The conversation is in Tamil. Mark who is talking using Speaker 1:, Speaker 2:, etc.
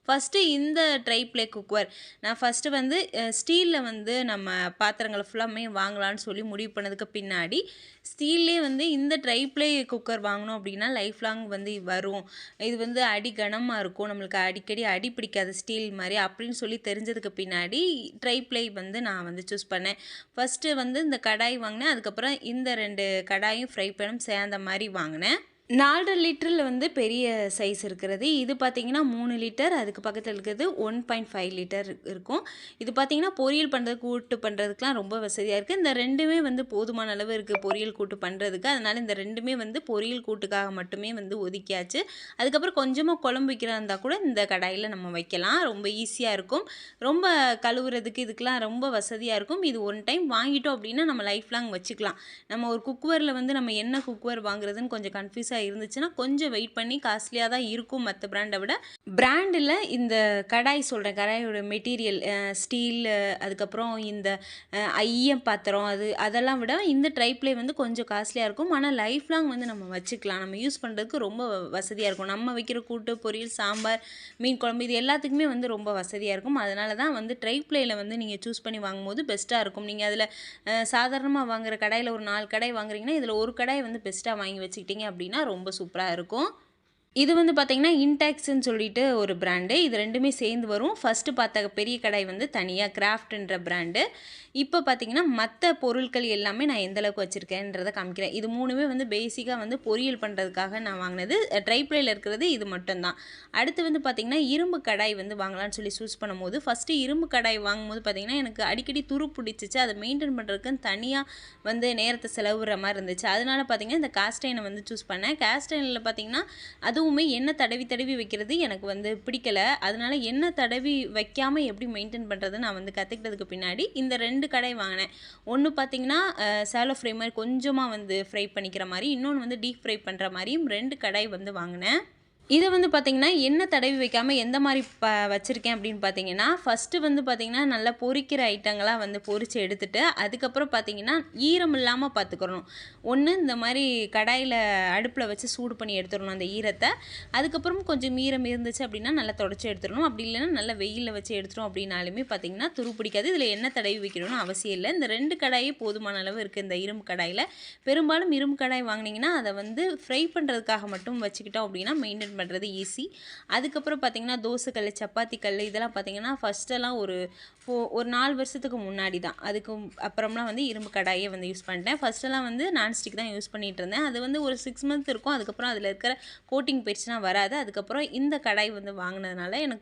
Speaker 1: ஃபஸ்ட்டு இந்த ட்ரை ப்ளே குக்வேர் நான் ஃபஸ்ட்டு வந்து ஸ்டீலில் வந்து நம்ம பாத்திரங்களை ஃபுல்லாமே வாங்கலான்னு சொல்லி முடிவு பண்ணதுக்கு பின்னாடி ஸ்டீல்லே வந்து இந்த ட்ரை ப்ளே குக்கர் வாங்கினோம் அப்படின்னா லைஃப் லாங் வந்து வரும். இது வந்து அடி கனமாக இருக்கும், நம்மளுக்கு அடிக்கடி அடி பிடிக்காது ஸ்டீல் மாதிரி அப்படின்னு சொல்லி தெரிஞ்சதுக்கு பின்னாடி ட்ரை ப்ளே வந்து நான் வந்து சூஸ் பண்ணேன். ஃபஸ்ட்டு வந்து இந்த கடாய் வாங்கினேன், அதுக்கப்புறம் இந்த 2 கடாயும் ஃப்ரை பேனும் சேர்ந்த மாதிரி வாங்கினேன். 4 லிட்டரில் வந்து பெரிய சைஸ் இருக்கிறது. இது பார்த்தீங்கன்னா 3 லிட்டர், அதுக்கு பக்கத்தில் இருக்கிறது 1.5 லிட்டர் இருக்கும். இது பார்த்தீங்கன்னா பொரியல் பண்ணுறது கூட்டு பண்ணுறதுக்குலாம் ரொம்ப வசதியாக இருக்குது. இந்த 2மே வந்து போதுமான அளவு இருக்குது பொரியல் கூட்டு பண்ணுறதுக்கு. அதனால் இந்த 2மே வந்து பொரியல் கூட்டுக்காக மட்டுமே வந்து ஒதுக்கியாச்சு. அதுக்கப்புறம் கொஞ்சமாக குழம்பு வைக்கிறதா இருந்தால் கூட இந்த கடாயில் நம்ம வைக்கலாம். ரொம்ப ஈஸியாக இருக்கும், ரொம்ப கழுவுறதுக்கு இதுக்கெலாம் ரொம்ப வசதியாக இருக்கும். இது ஒன் டைம் வாங்கிட்டோம் அப்படின்னா நம்ம லைஃப் லாங் வச்சுக்கலாம். நம்ம ஒரு குக்வேரில் வந்து நம்ம என்ன குக்வேர் வாங்குறதுன்னு கொஞ்சம் கன்ஃபியூஸ் இருந்துச்சுன்னா கொஞ்சம் வெயிட் பண்ணி காஸ்ட்லியாக தான் இருக்கும் மற்ற பிராண்டை விட. பிராண்டில் இந்த கடாய் சொல்கிறேன், கடாயோட மெட்டீரியல் ஸ்டீல், அதுக்கப்புறம் இந்த ஐயம் பாத்திரம் அதெல்லாம் விட இந்த ட்ரை ப்ளே வந்து கொஞ்சம் காஸ்ட்லியாக இருக்கும். ஆனால் லைஃப் லாங் வந்து நம்ம வச்சுக்கலாம், நம்ம யூஸ் பண்ணுறதுக்கு ரொம்ப வசதியாக இருக்கும். நம்ம வைக்கிற கூட்டு, பொரியல், சாம்பார், மீன் குழம்பு இது எல்லாத்துக்குமே வந்து ரொம்ப வசதியாக இருக்கும். அதனால தான் வந்து ட்ரை ப்ளேயில் வந்து நீங்கள் சூஸ் பண்ணி வாங்கும்போது பெஸ்ட்டாக இருக்கும். நீங்கள் அதில் சாதாரணமாக வாங்குகிற கடாயில் ஒரு 4 கடாய் வாங்குறீங்கன்னா இதில் ஒரு கடாய் வந்து பெஸ்ட்டாக வாங்கி வச்சுக்கிட்டீங்க அப்படின்னா ரொம்ப சூப்பராக இருக்கும். இது வந்து பார்த்தீங்கன்னா இன்டாக்ஸ்ன்னு சொல்லிட்டு ஒரு பிராண்டு. இது 2மே சேர்ந்து வரும். ஃபஸ்ட்டு பார்த்த பெரிய கடாய் வந்து தனியாக கிராஃப்ட்ன்ற பிராண்டு. இப்போ பார்த்தீங்கன்னா மற்ற பொருட்கள் எல்லாமே நான் எந்த அளவுக்கு வச்சுருக்கேன்றதை காமிக்கிறேன். இது 3மே வந்து பேசிக்காக வந்து பொரியல் பண்ணுறதுக்காக நான் வாங்கினது. ட்ரை ப்ளேயில் இருக்கிறது இது மட்டும்தான். அடுத்து வந்து பார்த்திங்கன்னா இரும்பு கடாய் வந்து வாங்கலான்னு சொல்லி சூஸ் பண்ணும்போது ஃபஸ்ட்டு இரும்பு கடாய் வாங்கும்போது பார்த்திங்கன்னா எனக்கு அடிக்கடி துரு பிடிச்சிச்சு. அதை மெயின்டைன் பண்ணுறதுக்குன்னு தனியாக வந்து நேரத்தை செலவுற மாதிரி இருந்துச்சு. அதனால பார்த்திங்கன்னா இந்த காஸ்டைனை வந்து சூஸ் பண்ணேன். காஸ்டைனில் பார்த்திங்கன்னா அதுவுமே எண்ணெய் தடவி தடவி வைக்கிறது எனக்கு வந்து பிடிக்கலை. அதனால எண்ணெய் தடவி வைக்காமல் எப்படி மெயின்டைன் பண்ணுறது நான் வந்து கற்றுக்கிட்டதுக்கு பின்னாடி இந்த 2 கடாய் வாங்கினேன். ஒன்று பார்த்தீங்கன்னா சேலோ ஃப்ரை மாதிரி கொஞ்சமாக வந்து ஃப்ரை பண்ணிக்கிற மாதிரி, இன்னொன்று வந்து டீப் ஃப்ரை பண்ணுற மாதிரியும் 2 கடாய் வந்து வாங்கினேன். இதை வந்து பார்த்திங்கன்னா எண்ணெய் தடவி வைக்காமல் எந்த மாதிரி வச்சுருக்கேன் அப்படின்னு பார்த்தீங்கன்னா ஃபஸ்ட்டு வந்து பார்த்திங்கன்னா நல்லா பொரிக்கிற ஐட்டங்களாக வந்து பொரித்து எடுத்துகிட்டு அதுக்கப்புறம் பார்த்திங்கன்னா ஈரம் இல்லாமல் பார்த்துக்கிறணும். ஒன்று இந்த மாதிரி கடாயில் அடுப்பில் வச்சு சூடு பண்ணி எடுத்துடணும் அந்த ஈரத்தை. அதுக்கப்புறம் கொஞ்சம் ஈரம் இருந்துச்சு அப்படின்னா நல்லா தொடச்சி எடுத்துடணும். அப்படி இல்லைன்னா நல்லா வெயிலில் வச்சு எடுத்துட்டோம் அப்படின்னாலுமே பார்த்திங்கன்னா துரு பிடிக்காது. இதில் எண்ணெய் தடவி வைக்கணும்னு அவசியம் இல்லை. இந்த 2 கடாயே போதுமான அளவு இருக்குது இந்த இரும்பு கடாயில். பெரும்பாலும் இரும்பு கடாய் வாங்கினீங்கன்னா அதை வந்து ஃப்ரை பண்ணுறதுக்காக மட்டும் வச்சுக்கிட்டோம் அப்படின்னா மெயின்டைன் பண்ணுறது ஈஸி. அதுக்கப்புறம் பார்த்திங்கன்னா தோசைக்கல், சப்பாத்தி கல் இதெல்லாம் பார்த்திங்கன்னா ஃபஸ்ட்டெல்லாம் ஒரு 4 வருஷத்துக்கு முன்னாடி தான். அதுக்கு அப்புறம்லாம் வந்து இரும்பு கடாயே வந்து யூஸ் பண்ணிட்டேன். ஃபஸ்ட்டெல்லாம் வந்து நான்ஸ்டிக் தான் யூஸ் பண்ணிகிட்டு இருந்தேன். அது வந்து ஒரு 6 மந்த் இருக்கும். அதுக்கப்புறம் அதில் இருக்கிற கோட்டிங் போயிடுச்சுன்னா வராது. அதுக்கப்புறம் இந்த கடாய் வந்து வாங்கினதுனால எனக்கு